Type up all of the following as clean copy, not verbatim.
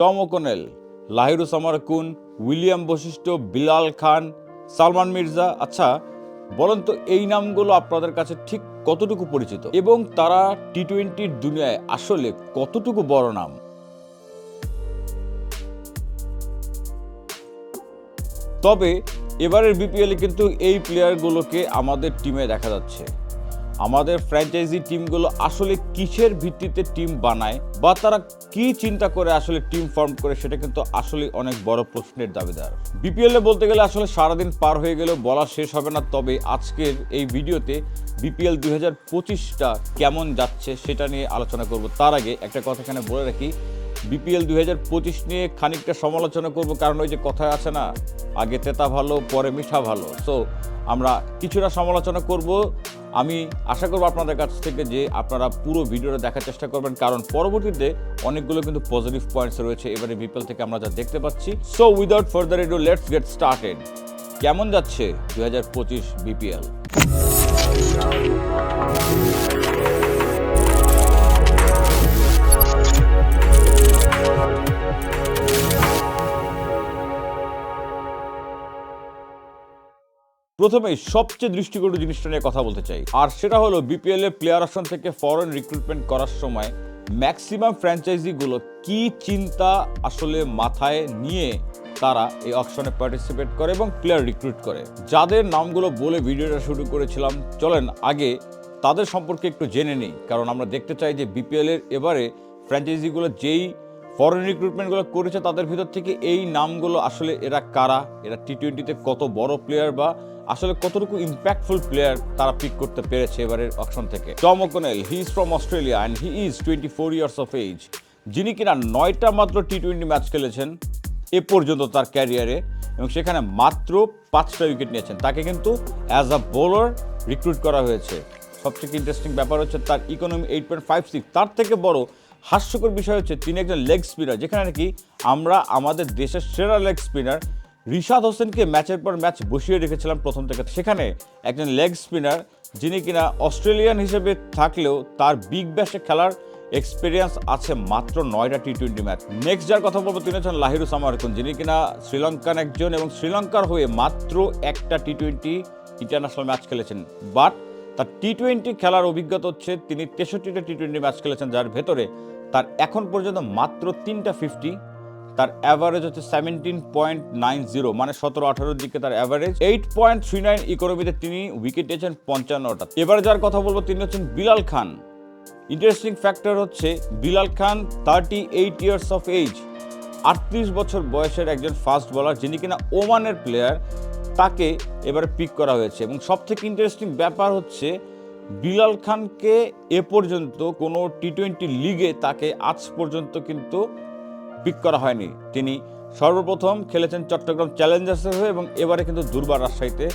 Tom ওকনেল, লাহিরুজ্জামান কুন, William Vashishtha, Bilal খান, সালমান মির্জা। আচ্ছা বলেন তো এই নামগুলো আপনাদের কাছে ঠিক কতটুকু পরিচিত এবং তারা টি-20-র দুনিয়ায় আসলে কতটুকু বড় নাম? তবে এবারের বিপিএলে কিন্তু এই প্লেয়ারগুলোকে আমাদের টিমে দেখা যাচ্ছে। আমাদের ফ্র্যাঞ্চাইজি টিমগুলো আসলে কিসের ভিত্তিতে টিম বানায় বা তারা কি চিন্তা করে আসলে টিম ফর্ম করে, সেটা কিন্তু আসলে অনেক বড় প্রশ্নের দাবিদার। বিপিএলে বলতে গেলে আসলে সারাদিন পার হয়ে গেলেও বলা শেষ হবে না। তবে আজকের এই ভিডিওতে বিপিএল 2025টা কেমন যাচ্ছে সেটা নিয়ে আলোচনা করব। তার আগে একটা কথা এখানে বলে রাখি, বিপিএল 2025 নিয়ে খানিকটা সমালোচনা করব, কারণ ওই যে কথায় আছে না, আগে তেতা ভালো পরে মিঠা ভালো। সো আমরা কিছুটা সমালোচনা করব। আমি আশা করব আপনাদের কাছ থেকে যে আপনারা পুরো ভিডিওটা দেখার চেষ্টা করবেন, কারণ পরবর্তীতে অনেকগুলো কিন্তু পজিটিভ পয়েন্টস রয়েছে এবারে বিপিএল থেকে আমরা যা দেখতে পাচ্ছি। So without further edu let's get started. কেমন যাচ্ছে 2025 বিপিএল? প্রথমেই সবচেয়ে দৃষ্টিকটু জিনিসটা নিয়ে কথা বলতে চাই, আর সেটা হলো বিপিএল এর প্লেয়ার অপশন থেকে ফরেন রিক্রুটমেন্ট করার সময় ম্যাক্সিমাম ফ্র্যাঞ্চাইজিগুলো কি চিন্তা আসলে মাথায় নিয়ে তারা এই অপশনে পার্টিসিপেট করে এবং প্লেয়ার রিক্রুট করে। যাদের নামগুলো বলে ভিডিওটা শুরু করেছিলাম, চলেন আগে তাদের সম্পর্কে একটু জেনে নিই, কারণ আমরা দেখতে চাই যে বিপিএল এর এবারে ফ্র্যাঞ্চাইজিগুলো যেই ফরেন রিক্রুটমেন্টগুলো করেছে তাদের ভিতর থেকে এই নামগুলো আসলে এরা কারা, এরা টি-20তে কত বড় প্লেয়ার বা আসলে কতটুকু ইম্প্যাক্টফুল প্লেয়ার তারা পিক করতে পেরেছে এবারের অকশন থেকে। Tom O'Connell, he is from Australia and he is 24 years of age, যিনি কিনা 9টা মাত্র টি-20 ম্যাচ খেলেছেন এ পর্যন্ত তার ক্যারিয়ারে, এবং সেখানে মাত্র 5টা উইকেট নিয়েছেন। তাকে কিন্তু অ্যাজ আ বোলার রিক্রুট করা হয়েছে। সবচেয়ে ইন্টারেস্টিং ব্যাপার হচ্ছে তার ইকোনমি 8.56। তার থেকে বড় হাস্যকর বিষয় হচ্ছে তিনি একজন লেগ স্পিনার, যেখানে নাকি আমরা আমাদের দেশের সেরা লেগ স্পিনার রিশাদ হোসেনকে ম্যাচের পর ম্যাচ বসিয়ে রেখেছিলাম প্রথম থেকে। সেখানে একজন লেগ স্পিনার যিনি কিনা অস্ট্রেলিয়ান হিসেবে থাকলেও তার বিগ ব্যাশে খেলার এক্সপিরিয়েন্স আছে মাত্র 9টা টি-20 ম্যাচ। নেক্সট যার কথা বলবো তিনি হচ্ছেন লাহিরুজ্জামান কুন, যিনি কিনা শ্রীলঙ্কান একজন এবং শ্রীলঙ্কার হয়ে মাত্র একটা টি-20 ইন্টারন্যাশনাল ম্যাচ খেলেছেন। বাট তার টি-20 খেলার অভিজ্ঞতা হচ্ছে তিনি 63টা টি-20 ম্যাচ খেলেছেন, যার ভেতরে তার এখন পর্যন্ত মাত্র 3টা 50। তার অ্যাভারেজ হচ্ছে 17.90, মানে 17-18 দিকে তার অ্যাভারেজ। 8.39 ইকোনমিতে তিনি উইকেট নিয়েছেন 55টা। এবার যার কথা বলবো তিনি হচ্ছেন বিলাল খান। ইন্টারেস্টিং ফ্যাক্টর হচ্ছে বিলাল খান 38 ইয়ার্স অফ এজ, 38 বছর বয়সের একজন ফাস্ট বোলার, যিনি কিনা ওমানের প্লেয়ার। তাকে এবারে পিক করা হয়েছে এবং সবথেকে ইন্টারেস্টিং ব্যাপার হচ্ছে বিলাল খানকে এ পর্যন্ত কোনো টি-20 লিগে তাকে আজ পর্যন্ত কিন্তু পিক করা হয়নি। তিনি সর্বপ্রথম খেলেছেন চট্টগ্রাম চ্যালেঞ্জার্সের হয়ে এবং এবারে কিন্তু দুর্বার রাজশাহীতে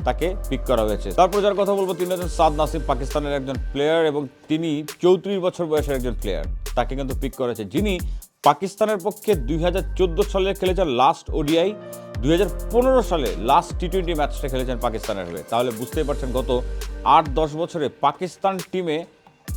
তাকে পিক করা হয়েছে। তারপর যার কথা বলবো তিনি হচ্ছেন সাদ নাসিম, পাকিস্তানের একজন প্লেয়ার এবং তিনি 34 বছর বয়সের একজন প্লেয়ার। তাকে কিন্তু পিক করেছে, যিনি পাকিস্তানের পক্ষে 2014 সালে খেলেছেন লাস্ট ওডিআই, 2015 সালে লাস্ট টি-20 ম্যাচটা খেলেছেন পাকিস্তানের হয়ে। তাহলে বুঝতেই পারছেন গত 8-10 বছরে পাকিস্তান টিমে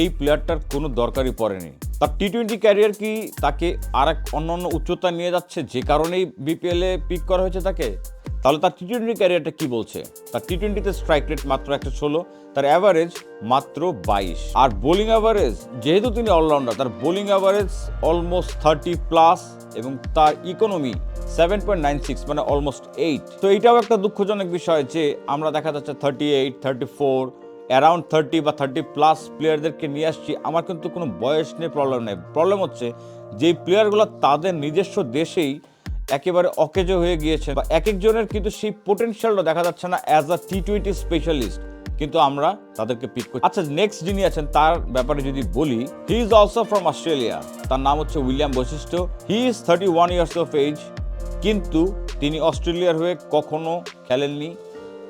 এই প্লেয়ারটার কোনো দরকারই পড়েনি। তার টি-20 ক্যারিয়ার কি তাকে আর এক অন্যান্য উচ্চতা নিয়ে যাচ্ছে, যে কারণেই বিপিএলে পিক করা হয়েছে তাকে? তাহলে তার টি-20 ক্যারিয়ারটা কি বলছে? তার টি-20তে স্ট্রাইক রেট মাত্র 116, তার অ্যাভারেজ মাত্র 22, আর বোলিং অ্যাভারেজ, যেহেতু তিনি অলরাউন্ডার, তার বোলিং অ্যাভারেজ অলমোস্ট 30+ এবং তার ইকোনমি 7.96, মানে অলমোস্ট 8। তো এইটাও একটা দুঃখজনক বিষয় যে আমরা দেখা যাচ্ছে 38, 34, অ্যারাউন্ড 30 বা 30+ প্লেয়ারদেরকে নিয়ে আসছি। আমার কিন্তু কোনো বয়স নিয়ে প্রবলেম নেই। প্রবলেম হচ্ছে যেই প্লেয়ারগুলো তাদের নিজস্ব দেশেই একেবারে অকেজো হয়ে গিয়েছে বা এক একজনের কিন্তু সেই পোটেনশিয়ালটা দেখা যাচ্ছে না অ্যাজ আ টি-20 স্পেশালিস্ট, কিন্তু আমরা তাদেরকে পিক করছি। আচ্ছা, নেক্সট যিনি আছেন তার ব্যাপারে যদি বলি, he is also from Australia. তার নাম হচ্ছে William Vashishtha. He is 31 years of age, কিন্তু তিনি অস্ট্রেলিয়ার হয়ে কখনো খেলেননি।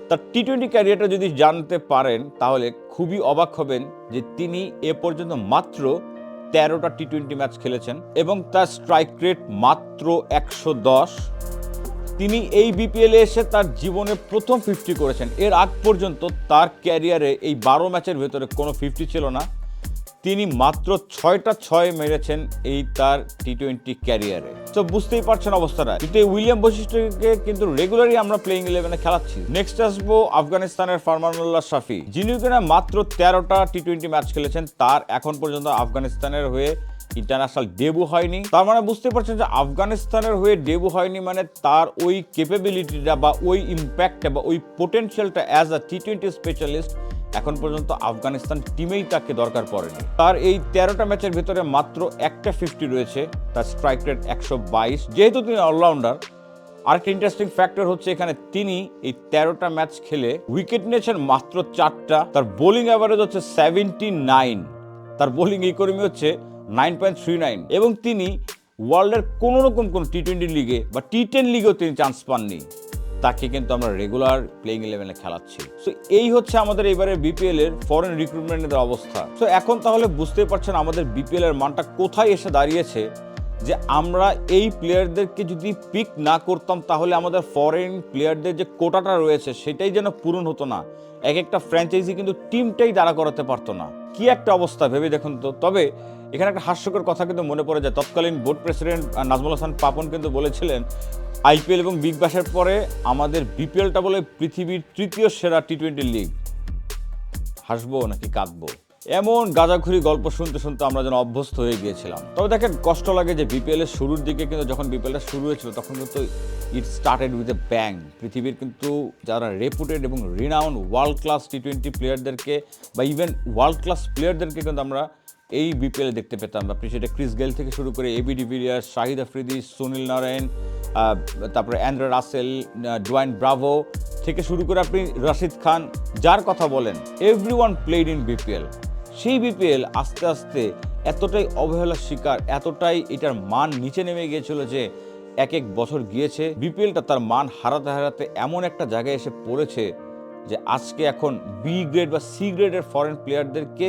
তার টি-20 ক্যারিয়ারটা যদি জানতে পারেন তাহলে খুবই অবাক হবেন যে তিনি এ পর্যন্ত মাত্র 13টা টি-20 ম্যাচ খেলেছেন এবং তার স্ট্রাইক রেট মাত্র 110। তিনি এই বিপিএলে এসে তার জীবনে প্রথম 50 করেছেন। এর আগ পর্যন্ত তার ক্যারিয়ারে এই 12 ম্যাচের ভেতরে কোনো 50 ছিল না। তিনি মাত্র 6টা 6 মেরেছেন এই তার টি-20 ক্যারিয়ারে। তো বুঝতেই পারছেন অবস্থাটা, কিন্তু এই উইলিয়াম বৈশিষ্ট্যকে কিন্তু রেগুলারই আমরা প্লেইং 11-এ খেলাচ্ছি। নেক্সট আসবো আফগানিস্তানের ফারমানুল্লাহ শাফি, যিনি কিনা মাত্র 13টা টি-20 ম্যাচ খেলেছেন। তার এখন পর্যন্ত আফগানিস্তানের হয়ে ইন্টারন্যাশনাল ডেবু হয়নি। তার মানে বুঝতে পারছেন যে আফগানিস্তানের হয়ে ডেবু হয়নি মানে তার ওই ক্যাপাবিলিটিটা বা ওই ইম্প্যাক্টটা বা ওই পোটেনশিয়ালটা অ্যাজ আ টি-20 স্পেশালিস্ট এখন পর্যন্ত আফগানিস্তান টিমেই তাকে দরকার পড়েনি। তার এই 13টা ম্যাচের ভিতরে মাত্র একটা 50 রয়েছে, তার স্ট্রাইক রেট 122। যেহেতু তিনি অলরাউন্ডার, আরেকটা ইন্টারেস্টিং ফ্যাক্টর হচ্ছে এখানে তিনি এই 13টা ম্যাচ খেলে উইকেট নিয়েছেন মাত্র 4টা। তার বোলিং অ্যাভারেজ হচ্ছে 79, তার বোলিং ইকোনমি হচ্ছে 9.39, এবং তিনি ওয়ার্ল্ডের কোনো রকম কোনো টি-20 লিগে বা টি-10 লিগেও তিনি চান্স পাননি। তাকে কিন্তু আমরা রেগুলার প্লেইং 11-এ খেলাচ্ছি। সো এই হচ্ছে আমাদের এবারের বিপিএল এর ফরেন রিক্রুটমেন্টের অবস্থা। সো এখন তাহলে বুঝতেই পারছেন আমাদের বিপিএল এর মানটা কোথায় এসে দাঁড়িয়েছে, যে আমরা এই প্লেয়ারদেরকে যদি পিক না করতাম তাহলে আমাদের ফরেন প্লেয়ারদের যে কোটাটা রয়েছে সেটাই যেন পূরণ হতো না। এক একটা ফ্র্যাঞ্চাইজি কিন্তু টিমটাই দাঁড়া করাতে পারতো না। কি একটা অবস্থা ভেবে দেখুন তো। তবে এখানে একটা হাস্যকর কথা কিন্তু মনে পড়ে যায়, তৎকালীন বোর্ড প্রেসিডেন্ট নাজমুল হাসান পাপন কিন্তু বলেছিলেন আইপিএল এবং বিগ ব্যাশের পরে আমাদের বিপিএলটা বলে পৃথিবীর তৃতীয় সেরা টি-20 লিগ। হাসবো নাকি কাঁদবো, এমন গাঁজাখুরি গল্প শুনতে শুনতে আমরা যেন অভ্যস্ত হয়ে গিয়েছিলাম। তবে দেখেন কষ্ট লাগে যে বিপিএল এর শুরুর দিকে কিন্তু যখন বিপিএলটা শুরু হয়েছিল তখন কিন্তু ইট স্টার্টেড উইথ এ ব্যাং। পৃথিবীর কিন্তু যারা রেপুটেড এবং রিনাউন্ড ওয়ার্ল্ড ক্লাস টি-20 প্লেয়ারদেরকে বা ইভেন ওয়ার্ল্ড ক্লাস প্লেয়ারদেরকে কিন্তু আমরা এই বিপিএলে দেখতে পেতাম। আপনি সেটা ক্রিস গেল থেকে শুরু করে এবি ডিভিলিয়ার্স, শাহিদ আফ্রিদি, সুনীল নারায়ণ, তারপরে অ্যান্ড্রে রাসেল, ডোয়াইন ব্রাভো থেকে শুরু করে আপনি রাশিদ খান, যার কথা বলেন, এভরিওয়ান প্লেড ইন বিপিএল। সেই বিপিএল আস্তে আস্তে এতটাই অবহেলার শিকার, এতটাই এটার মান নিচে নেমে গিয়েছিল যে এক এক বছর গিয়েছে বিপিএলটা তার মান হারাতে হারাতে এমন একটা জায়গায় এসে পড়েছে যে আজকে এখন বি গ্রেড বা সি গ্রেডের ফরেন প্লেয়ারদেরকে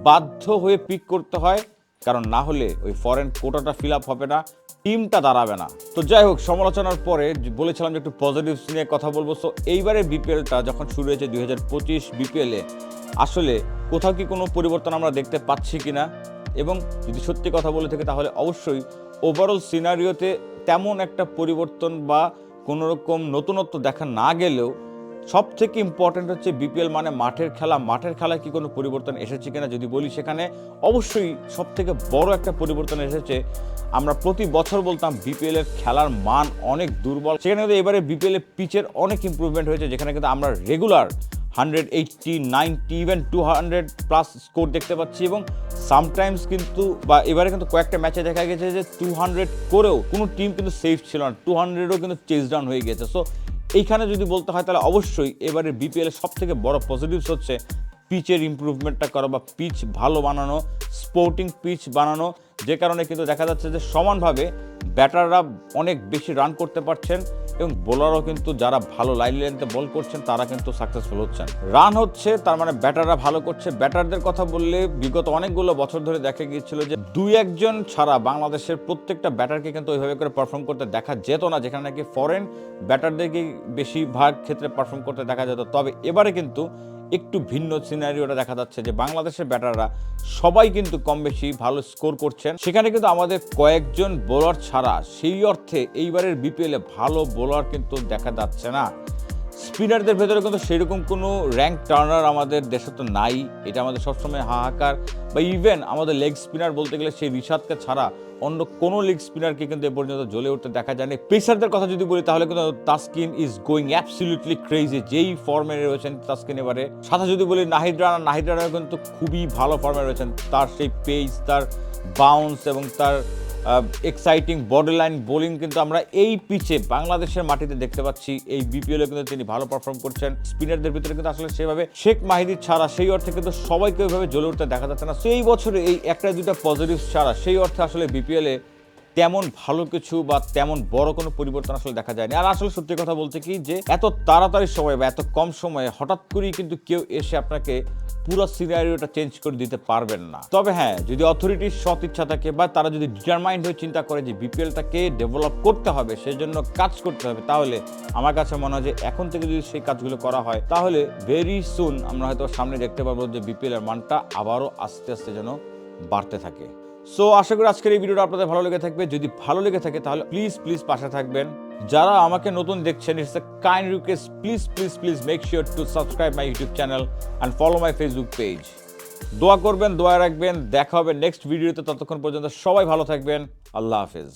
বাধ্য হয়ে পিক করতে হয়, কারণ না হলে ওই ফরেন কোটাটা ফিল আপ হবে না, টিমটা দাঁড়াবে না। তো যাই হোক, সমালোচনার পরে বলেছিলাম যে একটু পজিটিভস নিয়ে কথা বলবো। সো এইবারে বিপিএলটা যখন শুরু হয়েছে 2025 বিপিএলে আসলে কোথাও কি কোনো পরিবর্তন আমরা দেখতে পাচ্ছি কিনা, এবং যদি সত্যি কথা বলে থাকে তাহলে অবশ্যই ওভারঅল সিনারিওতে তেমন একটা পরিবর্তন বা কোনো রকম নতুনত্ব দেখা না গেলেও সব থেকে ইম্পর্টেন্ট হচ্ছে বিপিএল মানে মাঠের খেলা। মাঠের খেলায় কি কোনো পরিবর্তন এসেছে কিনা যদি বলি, সেখানে অবশ্যই সব থেকে বড় একটা পরিবর্তন এসেছে। আমরা প্রতি বছর বলতাম বিপিএল এর খেলার মান অনেক দুর্বল, সেখানে কিন্তু এবারে বিপিএল এর পিচের অনেক ইম্প্রুভমেন্ট হয়েছে, যেখানে কিন্তু আমরা রেগুলার 180, 90, ইভেন 200+ স্কোর দেখতে পাচ্ছি। এবং সামটাইমস কিন্তু বা এবারে কিন্তু কয়েকটা ম্যাচে দেখা গেছে যে 200 করেও কোনো টিম কিন্তু সেফ ছিল না, 200ও কিন্তু চেজ ডাউন হয়ে গেছে। সো এইখানে যদি বলতে হয় তাহলে অবশ্যই এবারে বিপিএল এর সব থেকে বড় পজিটিভস হচ্ছে পিচের ইমপ্রুভমেন্টটা করা বা পিচ ভালো বানানো, স্পোর্টিং পিচ বানানো, যে কারণে কিন্তু দেখা যাচ্ছে যে সমানভাবে ব্যাটাররা অনেক বেশি রান করতে পারছেন এবং বোলারও কিন্তু যারা ভালো লাইন লেন্থে বল করছেন তারা কিন্তু সাকসেসফুল হচ্ছেন। রান হচ্ছে তার মানে ব্যাটাররা ভালো করছে। ব্যাটারদের কথা বললে বিগত অনেকগুলো বছর ধরে দেখা গিয়েছিল যে 2-1 ছাড়া বাংলাদেশের প্রত্যেকটা ব্যাটারকে কিন্তু ওইভাবে করে পারফর্ম করতে দেখা যেত না, যেখানে নাকি ফরেন ব্যাটারদেরকে বেশিরভাগ ক্ষেত্রে পারফর্ম করতে দেখা যেত। তবে এবারে কিন্তু একটু ভিন্ন সিনারিওটা দেখা যাচ্ছে যে বাংলাদেশের ব্যাটাররা সবাই কিন্তু কম বেশি ভালো স্কোর করছেন। সেখানে কিন্তু আমাদের কয়েকজন বোলার ছাড়া সেই অর্থে এইবারের বিপিএলে ভালো বোলার কিন্তু দেখা যাচ্ছে না। স্পিনারদের ভেতরে কিন্তু সেরকম কোনো র্যাঙ্ক টার্নার আমাদের দেশে তো নাই, এটা আমাদের সবসময় হাহাকার। বা ইভেন আমাদের লেগ স্পিনার বলতে গেলে সেই রিশাদকে ছাড়া অন্য কোনো লেগ স্পিনারকে কিন্তু এ পর্যন্ত জ্বলে উঠতে দেখা যায়নি। পেসারদের কথা যদি বলি তাহলে কিন্তু Taskin is going absolutely crazy, যেই ফর্মে রয়েছেন তাসকিন এবারে। সাথে যদি বলি নাহিদ রানা কিন্তু খুবই ভালো ফর্মে রয়েছেন। তার সেই পেস, তার বাউন্স এবং তার এক্সাইটিং বডি লাইন বোলিং কিন্তু আমরা এই পিচে বাংলাদেশের মাটিতে দেখতে পাচ্ছি। এই বিপিএলে কিন্তু তিনি ভালো পারফর্ম করছেন। স্পিনারদের ভিতরে কিন্তু আসলে সেভাবে শেখ মাহিদি ছাড়া সেই অর্থে কিন্তু সবাইকে ওইভাবে জ্বলে উঠতে দেখা যাচ্ছে না। সেই বছরে এই একটা দুটা পজিটিভ ছাড়া সেই অর্থে আসলে বিপিএলে তেমন ভালো কিছু বা তেমন বড় কোনো পরিবর্তন আসলে দেখা যায়নি। আর আসলে সত্যি কথা বলতে কি যে এত তাড়াতাড়ি সময় বা এত কম সময়ে হঠাৎ করেই কিন্তু কেউ এসে আপনাকে পুরো সিনারিওটা চেঞ্জ করে দিতে পারবেন না। তবে হ্যাঁ, যদি অথরিটির সৎ ইচ্ছা থাকে বা তারা যদি ডিটারমাইন্ড হয়ে চিন্তা করে যে বিপিএলটাকে ডেভেলপ করতে হবে, সেই জন্য কাজ করতে হবে, তাহলে আমার কাছে মনে হয় যে এখন থেকে যদি সেই কাজগুলো করা হয় তাহলে ভেরি সুন আমরা হয়তো সামনে দেখতে পারবো যে বিপিএল এর মানটা আবারও আস্তে আস্তে যেন বাড়তে থাকে। সো আশা করি আজকের এই ভিডিওটা আপনাদের ভালো লেগে থাকবে। যদি ভালো লেগে থাকে তাহলে প্লিজ পাশে থাকবেন। যারা আমাকে নতুন দেখছেন, it's a kind request, please make sure to subscribe my YouTube channel and follow my Facebook page. দোয়া করবেন, দোয়া রাখবেন। দেখা হবে নেক্সট ভিডিওতে। ততক্ষণ পর্যন্ত সবাই ভালো থাকবেন। আল্লাহ হাফেজ।